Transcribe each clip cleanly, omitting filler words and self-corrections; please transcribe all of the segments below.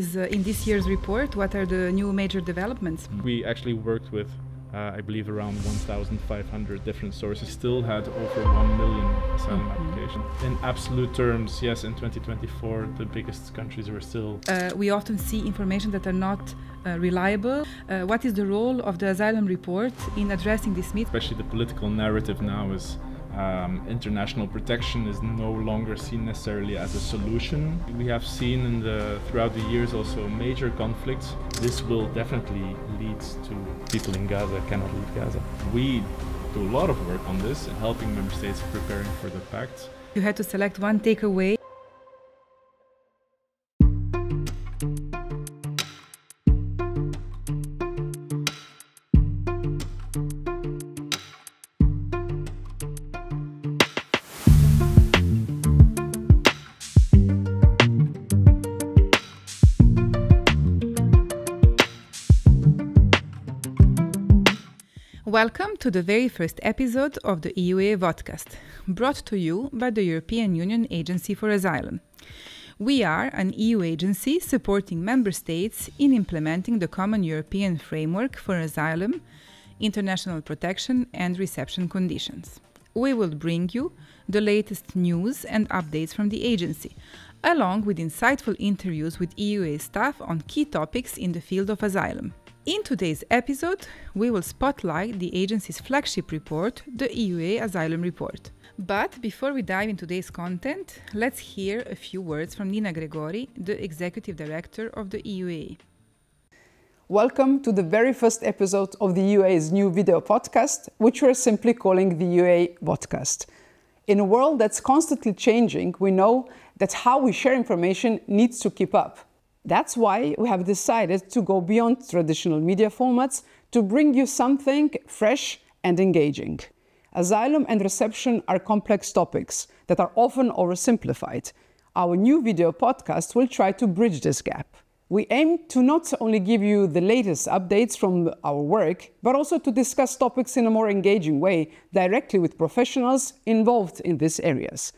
In this year's report, what are the new major developments? We actually worked with, I believe, around 1,500 different sources, still had over 1 million asylum applications. In absolute terms, yes, in 2024, the biggest countries were still... We often see information that are not reliable. What is the role of the Asylum Report in addressing this myth? Especially the political narrative now is international protection is no longer seen necessarily as a solution. We have seen throughout the years also major conflicts. This will definitely lead to people in Gaza cannot leave Gaza. We do a lot of work on this and helping member states preparing for the pact. You had to select one takeaway. Welcome to the very first episode of the EUAA Vodcast, brought to you by the European Union Agency for Asylum. We are an EU agency supporting member states in implementing the common European framework for asylum, international protection and reception conditions. We will bring you the latest news and updates from the agency, along with insightful interviews with EUAA staff on key topics in the field of asylum. In today's episode, we will spotlight the agency's flagship report, the EUAA Asylum Report. But before we dive into today's content, let's hear a few words from Nina Gregori, the Executive Director of the EUAA. Welcome to the very first episode of the EUAA's new video podcast, which we're simply calling the EUAA Vodcast. In a world that's constantly changing, we know that how we share information needs to keep up. That's why we have decided to go beyond traditional media formats to bring you something fresh and engaging. Asylum and reception are complex topics that are often oversimplified. Our new video podcast will try to bridge this gap. We aim to not only give you the latest updates from our work, but also to discuss topics in a more engaging way directly with professionals involved in these areas.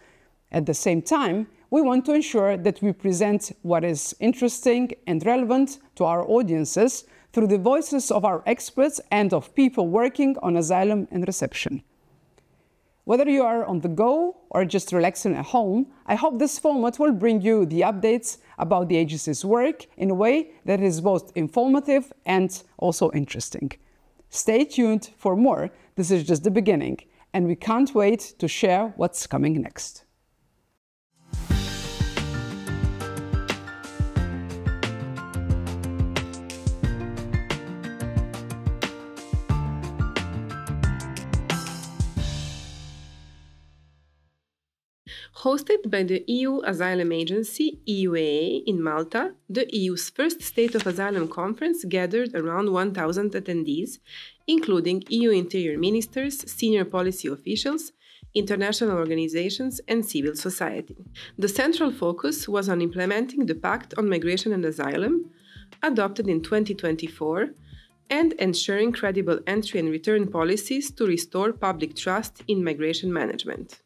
At the same time, we want to ensure that we present what is interesting and relevant to our audiences through the voices of our experts and of people working on asylum and reception. Whether you are on the go or just relaxing at home, I hope this format will bring you the updates about the agency's work in a way that is both informative and also interesting. Stay tuned for more. This is just the beginning, and we can't wait to share what's coming next. Hosted by the EU Asylum Agency, EUAA, in Malta, the EU's first State of Asylum conference gathered around 1,000 attendees, including EU interior ministers, senior policy officials, international organizations, and civil society. The central focus was on implementing the Pact on Migration and Asylum, adopted in 2024, and ensuring credible entry and return policies to restore public trust in migration management.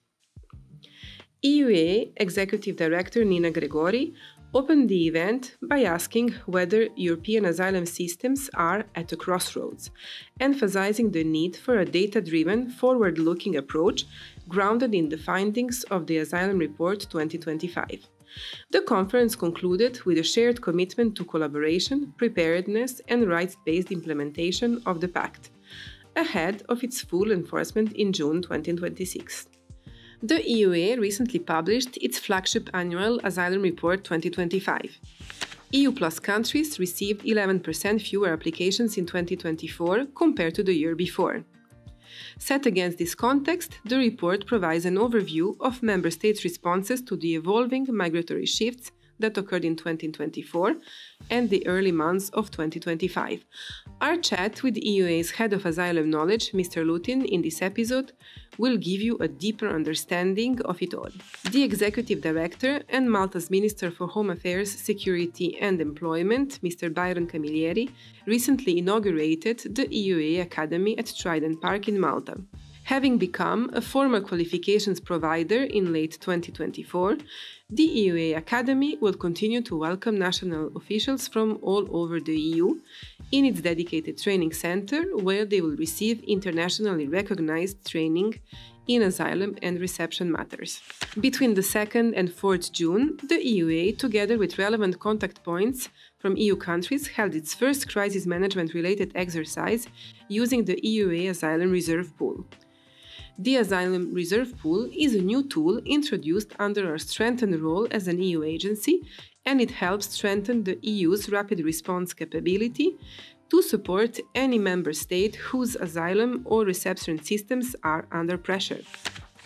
EUAA Executive Director Nina Gregori opened the event by asking whether European asylum systems are at a crossroads, emphasizing the need for a data-driven, forward-looking approach grounded in the findings of the Asylum Report 2025. The conference concluded with a shared commitment to collaboration, preparedness, and rights-based implementation of the Pact, ahead of its full enforcement in June 2026. The EUAA recently published its flagship annual Asylum Report 2025. EU plus countries received 11% fewer applications in 2024 compared to the year before. Set against this context, the report provides an overview of member states' responses to the evolving migratory shifts that occurred in 2024 and the early months of 2025. Our chat with EUAA's Head of Asylum Knowledge, Mr. Lutin, in this episode will give you a deeper understanding of it all. The Executive Director and Malta's Minister for Home Affairs, Security and Employment, Mr. Byron Camilleri, recently inaugurated the EUAA Academy at Trident Park in Malta. Having become a formal qualifications provider in late 2024, the EUAA Academy will continue to welcome national officials from all over the EU in its dedicated training center, where they will receive internationally recognized training in asylum and reception matters. Between the 2nd and 4th June, the EUAA, together with relevant contact points from EU countries, held its first crisis management-related exercise using the EUAA Asylum Reserve Pool. The Asylum Reserve Pool is a new tool introduced under our strengthened role as an EU agency, and it helps strengthen the EU's rapid response capability to support any member state whose asylum or reception systems are under pressure.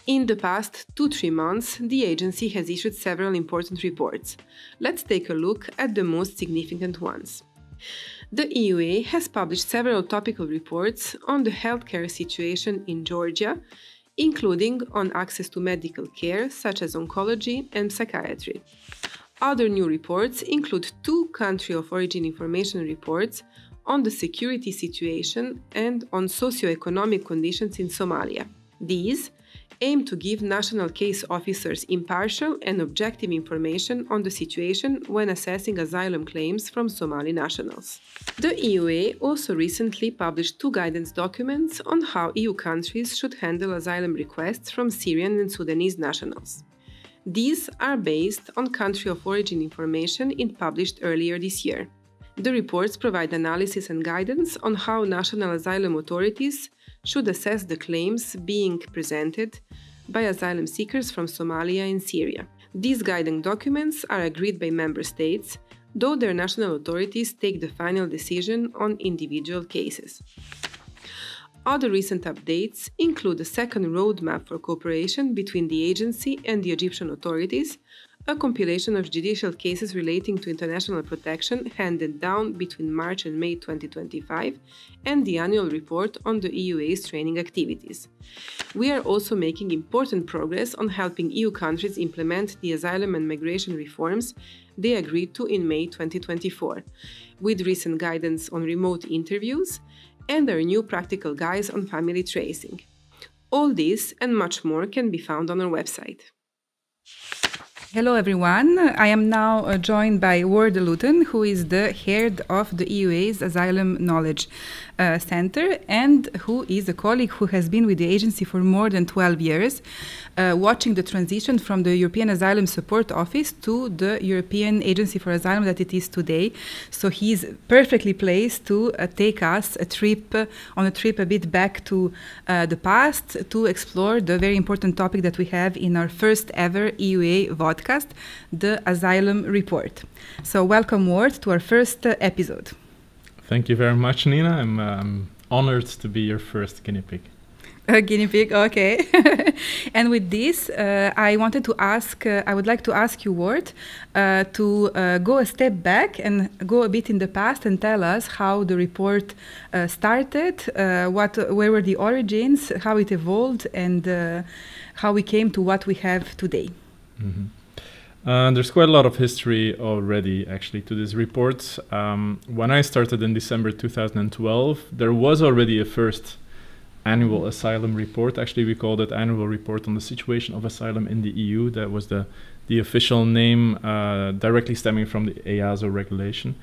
In the past 2-3 months, the agency has issued several important reports. Let's take a look at the most significant ones. The EUAA has published several topical reports on the healthcare situation in Georgia, including on access to medical care such as oncology and psychiatry. Other new reports include 2 country of origin information reports on the security situation and on socio-economic conditions in Somalia. These aim to give national case officers impartial and objective information on the situation when assessing asylum claims from Somali nationals. The EUAA also recently published 2 guidance documents on how EU countries should handle asylum requests from Syrian and Sudanese nationals. These are based on country of origin information published earlier this year. The reports provide analysis and guidance on how national asylum authorities should assess the claims being presented by asylum seekers from Somalia and Syria. These guiding documents are agreed by member states, though their national authorities take the final decision on individual cases. Other recent updates include a second roadmap for cooperation between the agency and the Egyptian authorities, a compilation of judicial cases relating to international protection handed down between March and May 2025, and the annual report on the EUA's training activities. We are also making important progress on helping EU countries implement the asylum and migration reforms they agreed to in May 2024, with recent guidance on remote interviews and our new practical guides on family tracing. All this and much more can be found on our website. Hello everyone, I am now joined by Ward Lutin, who is the head of the EUAA's Asylum Knowledge Centre and who is a colleague who has been with the agency for more than 12 years, watching the transition from the European Asylum Support Office to the European Agency for Asylum that it is today. So he's perfectly placed to take us on a trip a bit back to the past to explore the very important topic that we have in our first ever EUAA Vodcast, the Asylum Report. So welcome, Ward, to our first episode. Thank you very much, Nina. I'm honored to be your first guinea pig. A guinea pig, okay. And with this, I would like to ask you, Ward, to go a step back and go a bit in the past and tell us how the report started, where were the origins, how it evolved, and how we came to what we have today. Mm-hmm. There's quite a lot of history already, actually, to this report. When I started in December 2012, there was already a first annual asylum report. Actually, we called it Annual Report on the Situation of Asylum in the EU. That was the official name, directly stemming from the EASO regulation.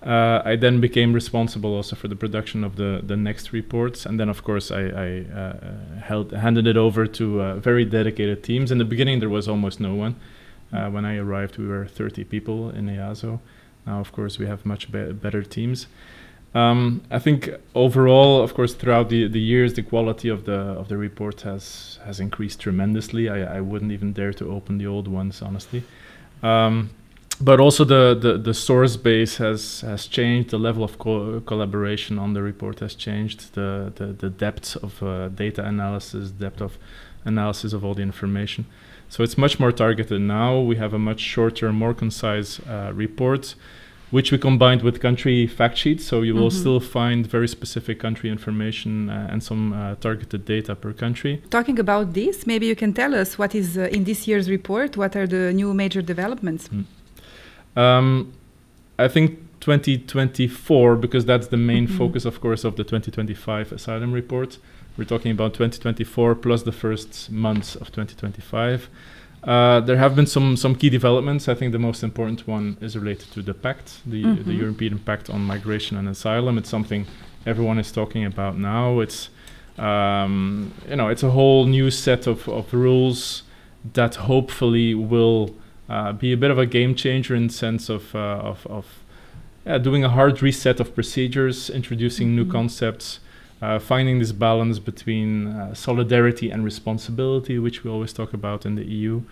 I then became responsible also for the production of the next reports. And then, of course, I handed it over to very dedicated teams. In the beginning, there was almost no one. When I arrived, we were 30 people in EASO. Now, of course, we have much better teams. I think overall, of course, throughout the years, the quality of the report has increased tremendously. I wouldn't even dare to open the old ones, honestly. But also the source base has changed. The level of collaboration on the report has changed. The depth of data analysis, depth of analysis of all the information. So it's much more targeted now. We have a much shorter, more concise report, which we combined with country fact sheets. So you will still find very specific country information and some targeted data per country. Talking about this, maybe you can tell us what is in this year's report, what are the new major developments? I think 2024, because that's the main focus, of course, of the 2025 Asylum Report. We're talking about 2024 plus the first months of 2025. There have been some key developments. I think the most important one is related to the pact, the European Pact on Migration and Asylum. It's something everyone is talking about now. It's it's a whole new set of rules that hopefully will be a bit of a game changer in the sense of doing a hard reset of procedures, introducing new concepts, finding this balance between solidarity and responsibility, which we always talk about in the EU,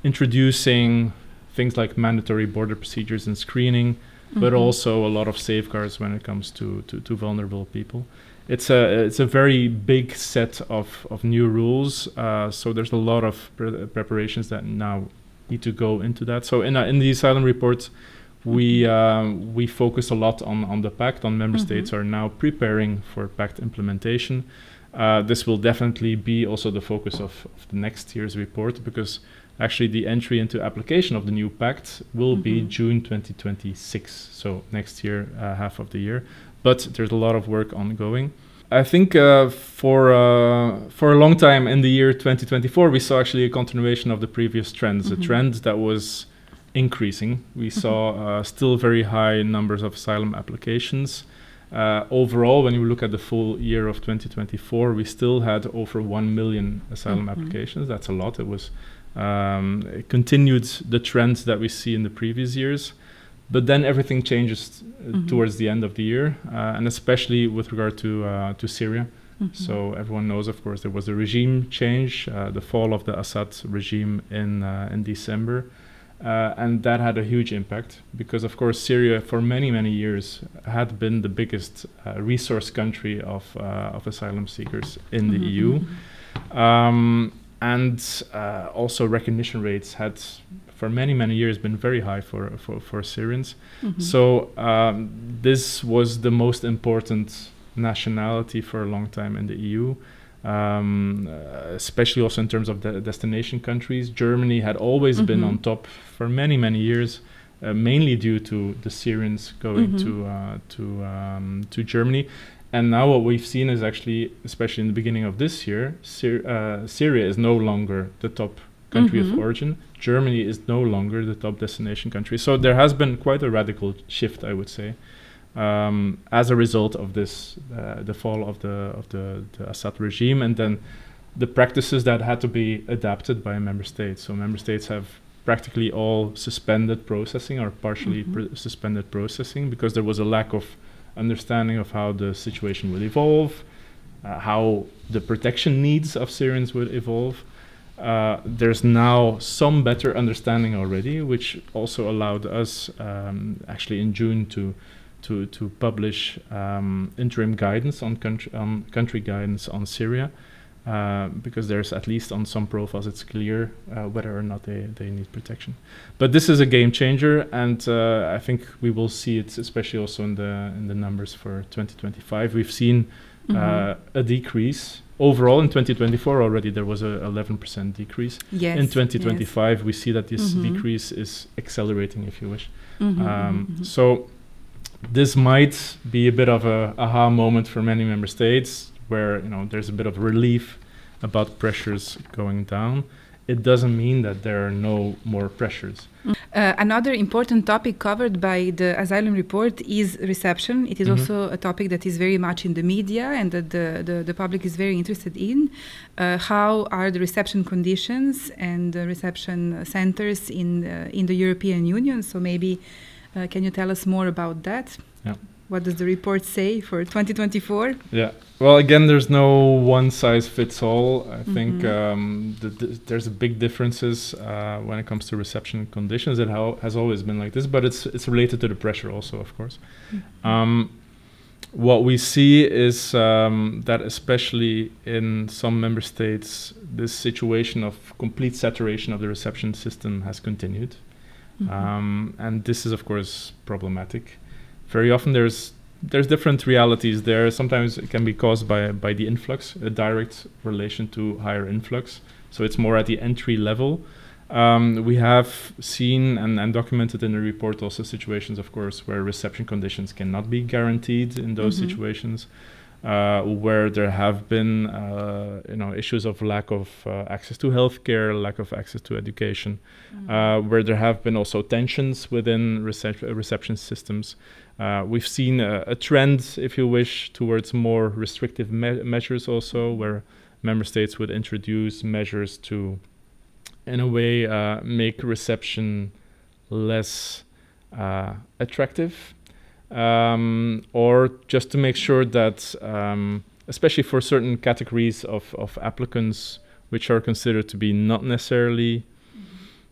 introducing things like mandatory border procedures and screening, but also a lot of safeguards when it comes to vulnerable people. It's a very big set of new rules, so there's a lot of preparations that now need to go into that. So in the Asylum Report, we focus a lot on the pact. Member states are now preparing for pact implementation. This will definitely be also the focus of the next year's report, because actually the entry into application of the new pact will be June 2026, so next year, half of the year. But there's a lot of work ongoing. I think for a long time in the year 2024, we saw actually a continuation of the previous trends, a trend that was increasing. We saw still very high numbers of asylum applications. Overall, when you look at the full year of 2024, we still had over 1 million asylum applications. That's a lot. It continued the trends that we see in the previous years. But then everything changes towards the end of the year, and especially with regard to Syria. So everyone knows, of course, there was a regime change, the fall of the Assad regime in December. And that had a huge impact because, of course, Syria for many, many years had been the biggest resource country of asylum seekers in the EU. And also recognition rates had, for many, many years, been very high for Syrians. So this was the most important nationality for a long time in the EU. Especially also in terms of the destination countries. Germany had always been on top for many, many years, mainly due to the Syrians going to Germany. And now what we've seen is actually, especially in the beginning of this year, Syria is no longer the top country of origin. Germany is no longer the top destination country. So there has been quite a radical shift, I would say. As a result of this, the fall of the Assad regime, and then the practices that had to be adapted by member states. So member states have practically all suspended processing or partially suspended processing because there was a lack of understanding of how the situation would evolve, how the protection needs of Syrians would evolve. There's now some better understanding already, which also allowed us actually in June to publish interim guidance on country guidance on Syria, because there's at least on some profiles it's clear whether or not they need protection. But this is a game changer, and I think we will see it especially also in the numbers for 2025. We've seen a decrease. Overall, in 2024 already there was a 11% decrease. Yes, in 2025 we see that this decrease is accelerating, if you wish. So this might be a bit of a aha moment for many member states where there's a bit of relief about pressures going down. It doesn't mean that there are no more pressures. Another important topic covered by the Asylum Report is reception. It is also a topic that is very much in the media and that the public is very interested in. How are the reception conditions and the reception centers in the European Union? So maybe can you tell us more about that? Yeah. What does the report say for 2024? Yeah. Well, again, there's no one size fits all. I think there's big differences when it comes to reception conditions. It has always been like this, but it's related to the pressure also, of course. What we see is that especially in some member states, this situation of complete saturation of the reception system has continued. And this is, of course, problematic. Very often there's different realities there. Sometimes it can be caused by the influx, a direct relation to higher influx. So it's more at the entry level. We have seen and documented in the report also situations, of course, where reception conditions cannot be guaranteed in those situations, where there have been issues of lack of access to healthcare, lack of access to education, where there have been also tensions within reception systems. We've seen a trend, if you wish, towards more restrictive measures also, where member states would introduce measures to, in a way, make reception less attractive, or just to make sure that, especially for certain categories of applicants, which are considered to be not necessarily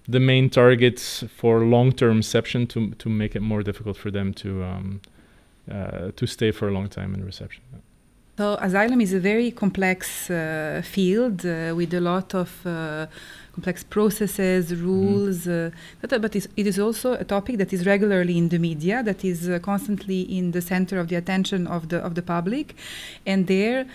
the main targets for long-term reception, to make it more difficult for them to stay for a long time in reception. So asylum is a very complex field with a lot of complex processes, rules, but it is also a topic that is regularly in the media, that is constantly in the center of the attention of the public, and there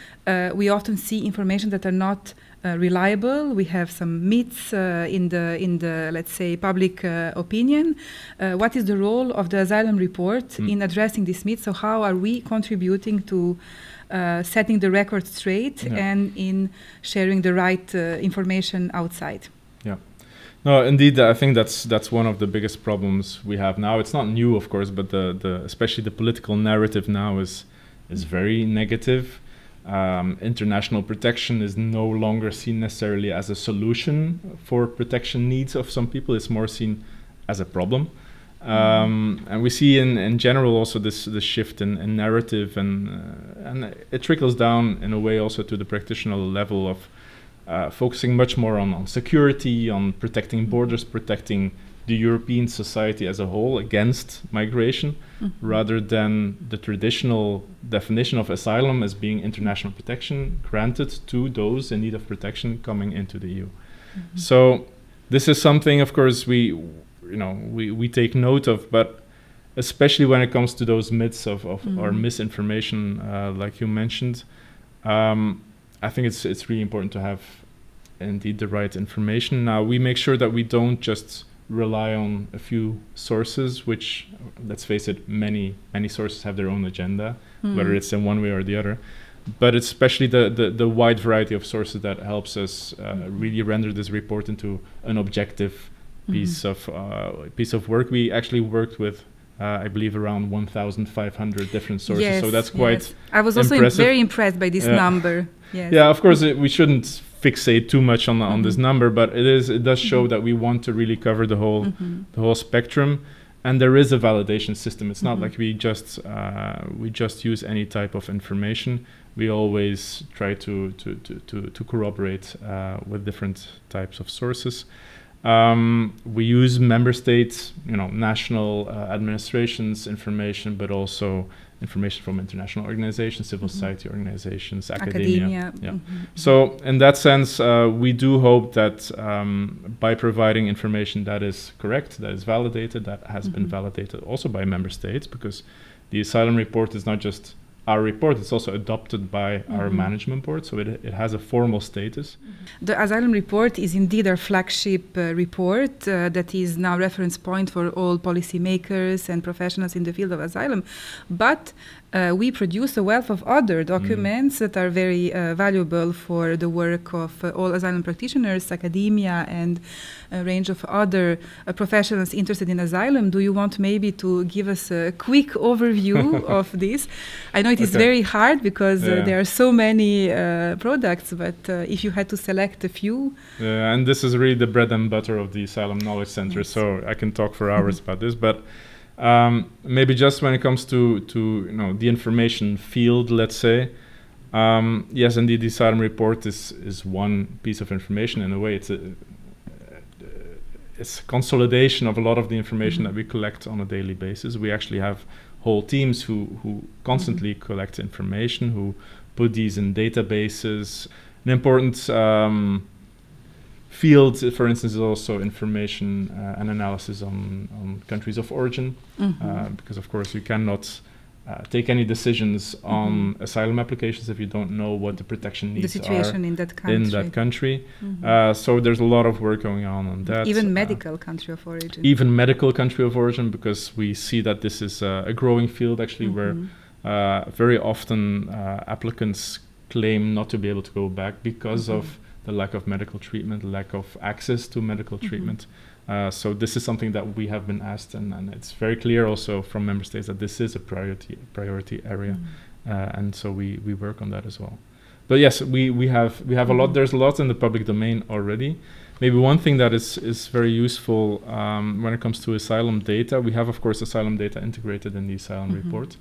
we often see information that are not reliable. We have some myths in the let's say public opinion. What is the role of the Asylum Report in addressing these myths? So how are we contributing to setting the record straight and in sharing the right information outside? Yeah. No, indeed, I think that's one of the biggest problems we have now. It's not new, of course, but especially the political narrative now is very negative. International protection is no longer seen necessarily as a solution for protection needs of some people. It's more seen as a problem. And we see in general also this shift in narrative, and it trickles down in a way also to the practitioner level of focusing much more on security, on protecting borders, protecting the European society as a whole against migration, rather than the traditional definition of asylum as being international protection granted to those in need of protection coming into the EU. So this is something, of course, we take note of, but especially when it comes to those myths or misinformation, like you mentioned, I think it's really important to have indeed the right information. Now, we make sure that we don't just rely on a few sources, which, let's face it, many sources have their own agenda, whether it's in one way or the other. But it's especially the wide variety of sources that helps us really render this report into an objective piece of work. We actually worked with I believe around 1,500 different sources. Yes, so that's quite I was also very impressed by this number. Yes. Yeah, of course, we shouldn't fixate too much on this number, but it does show that we want to really cover the whole spectrum, and there is a validation system. It's not like we just use any type of information. We always try to corroborate with different types of sources. We use member states, national administrations information, but also information from international organizations, civil society organizations, academia. Yeah. So in that sense, we do hope that by providing information that is correct, that is validated, that has been validated also by member states, because the Asylum Report is not just our report, it's also adopted by our management board, so it has a formal status. The Asylum Report is indeed our flagship report that is now reference point for all policymakers and professionals in the field of asylum. But we produce a wealth of other documents that are very valuable for the work of all asylum practitioners, academia, and a range of other professionals interested in asylum. Do you want maybe to give us a quick overview of this? I know it is very hard because there are so many products, but if you had to select a few. Yeah, and this is really the bread and butter of the Asylum Knowledge Centre, so I can talk for hours about this, but maybe just when it comes to the information field, let's say, yes, indeed, the Asylum Report is one piece of information. In a way, it's a consolidation of a lot of the information that we collect on a daily basis. We actually have whole teams who constantly collect information, who put these in databases. An important field, for instance, is also information and analysis on countries of origin, because of course you cannot take any decisions on asylum applications if you don't know what the protection needs the situation are in that country. So there's a lot of work going on that. Even medical country of origin. Even medical country of origin, because we see that this is a growing field actually, where very often applicants claim not to be able to go back because of the lack of medical treatment, lack of access to medical treatment. So this is something that we have been asked, and it's very clear also from member states that this is a priority area, and so we work on that as well. But yes, we have a lot. There's a lot in the public domain already. Maybe one thing that is very useful when it comes to asylum data, we have of course asylum data integrated in the Asylum Report,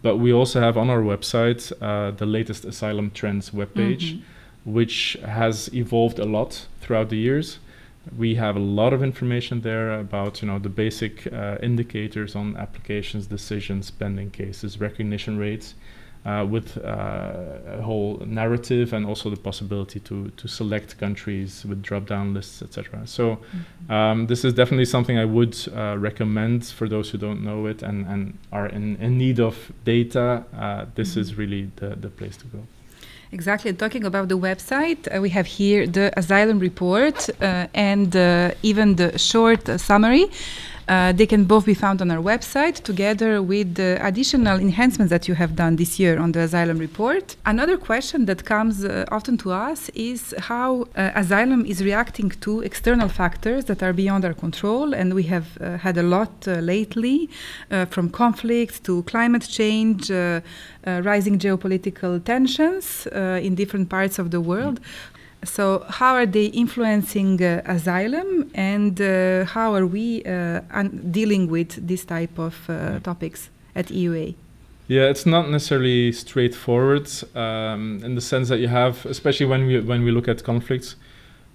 but we also have on our website the latest asylum trends webpage, which has evolved a lot throughout the years. We have a lot of information there about the basic indicators on applications, decisions, pending cases, recognition rates, with a whole narrative and also the possibility to select countries with drop-down lists, etc. So this is definitely something I would recommend for those who don't know it and are in need of data. This is really the place to go. Exactly. Talking about the website, we have here the Asylum Report and even the short summary. They can both be found on our website together with the additional enhancements that you have done this year on the Asylum Report. Another question that comes often to us is how asylum is reacting to external factors that are beyond our control, and we have had a lot lately, from conflicts to climate change, rising geopolitical tensions in different parts of the world. So how are they influencing asylum, and how are we dealing with this type of topics at EUA? Yeah, it's not necessarily straightforward in the sense that you have, especially when we look at conflicts,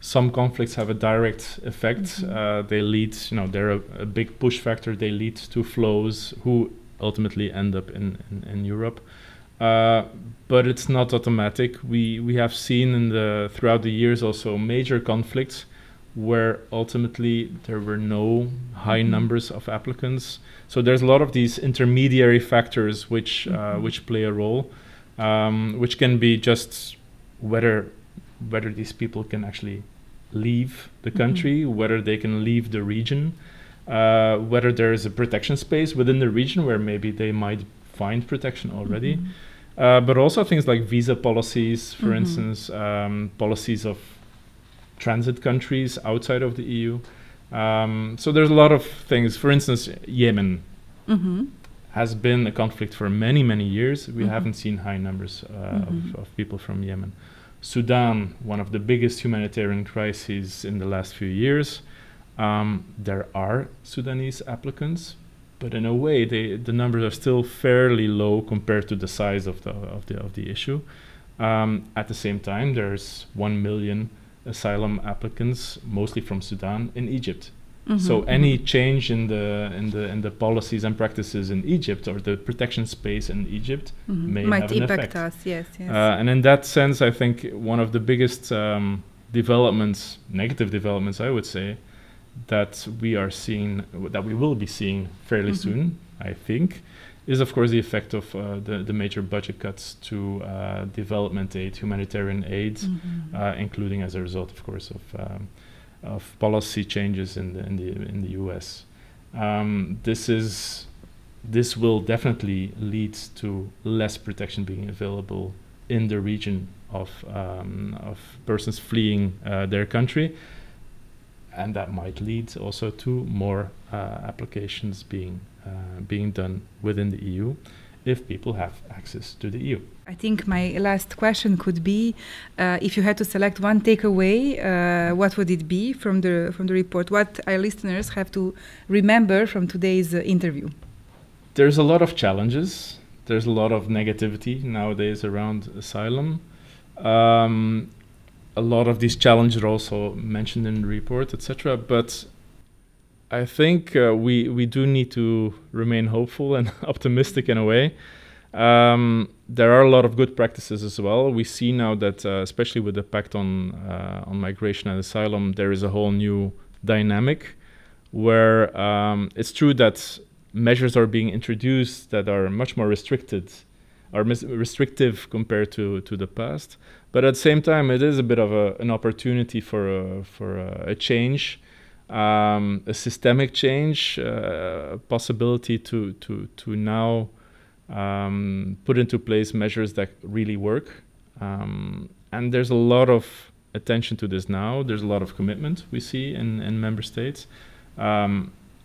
some conflicts have a direct effect. They lead, they're a big push factor. They lead to flows who ultimately end up in Europe. But it's not automatic. We have seen throughout the years also major conflicts where ultimately there were no high numbers of applicants. So there's a lot of these intermediary factors which play a role, which can be just whether these people can actually leave the country, whether they can leave the region, whether there is a protection space within the region where maybe they might find protection already. But also things like visa policies, for instance, policies of transit countries outside of the EU. So there's a lot of things. For instance, Yemen has been a conflict for many, many years. We haven't seen high numbers of people from Yemen. Sudan, one of the biggest humanitarian crises in the last few years. There are Sudanese applicants, but in a way, the numbers are still fairly low compared to the size of the issue. At the same time, there's 1 million asylum applicants, mostly from Sudan, in Egypt. So any change in the policies and practices in Egypt, or the protection space in Egypt, might have an impact us. Yes. And in that sense, I think one of the biggest developments, negative developments, I would say, that we will be seeing fairly soon, I think, is of course the effect of the major budget cuts to development aid, humanitarian aid, including as a result, of course, of policy changes in the US. This will definitely lead to less protection being available in the region of persons fleeing their country. And that might lead also to more applications being done within the EU if people have access to the EU. I think my last question could be, if you had to select one takeaway, what would it be from the report? What our listeners have to remember from today's interview? There's a lot of challenges. There's a lot of negativity nowadays around asylum. A lot of these challenges are also mentioned in the report, etc. But I think we do need to remain hopeful and optimistic in a way. There are a lot of good practices as well. We see now that, especially with the Pact on Migration and Asylum, there is a whole new dynamic where it's true that measures are being introduced that are much more restrictive compared to the past. But at the same time, it is a bit of an opportunity for a change, a systemic change, a possibility to now put into place measures that really work. And there's a lot of attention to this now. There's a lot of commitment we see in member states.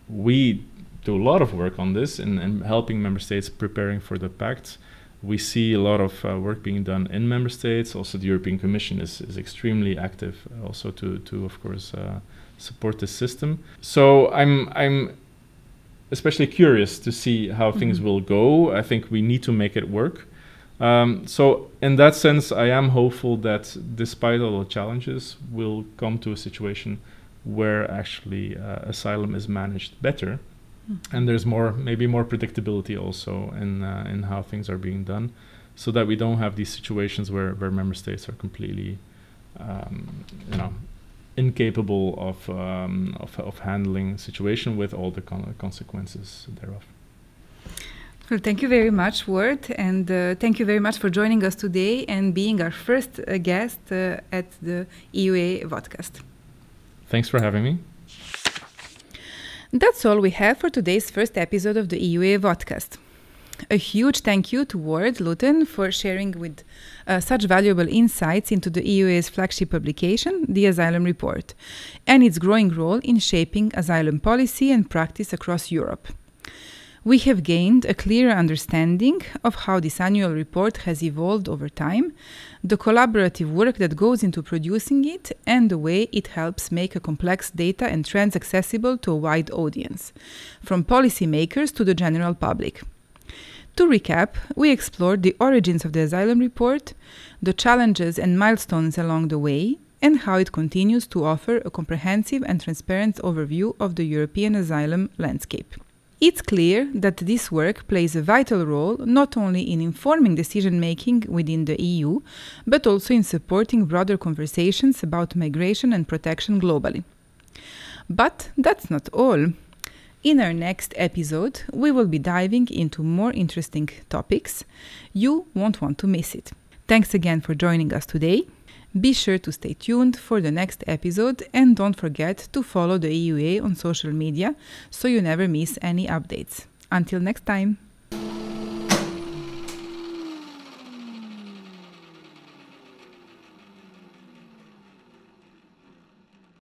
We do a lot of work on this and helping member states preparing for the pact. We see a lot of work being done in member states. Also, the European Commission is extremely active also to of course, support this system. So I'm especially curious to see how things will go. I think we need to make it work. So in that sense, I am hopeful that despite all the challenges, we'll come to a situation where actually asylum is managed better. And there's maybe more predictability also in how things are being done, so that we don't have these situations where member states are completely, incapable of handling the situation with all the consequences thereof. Well, thank you very much, Ward, and thank you very much for joining us today and being our first guest at the EUAA Vodcast. Thanks for having me. That's all we have for today's first episode of the EUAA Vodcast. A huge thank you to Ward Lutin for sharing with such valuable insights into the EUA's flagship publication, the Asylum Report, and its growing role in shaping asylum policy and practice across Europe. We have gained a clearer understanding of how this annual report has evolved over time, the collaborative work that goes into producing it, and the way it helps make a complex data and trends accessible to a wide audience, from policymakers to the general public. To recap, we explored the origins of the Asylum Report, the challenges and milestones along the way, and how it continues to offer a comprehensive and transparent overview of the European asylum landscape. It's clear that this work plays a vital role not only in informing decision-making within the EU, but also in supporting broader conversations about migration and protection globally. But that's not all. In our next episode, we will be diving into more interesting topics. You won't want to miss it. Thanks again for joining us today. Be sure to stay tuned for the next episode and don't forget to follow the EUAA on social media so you never miss any updates. Until next time!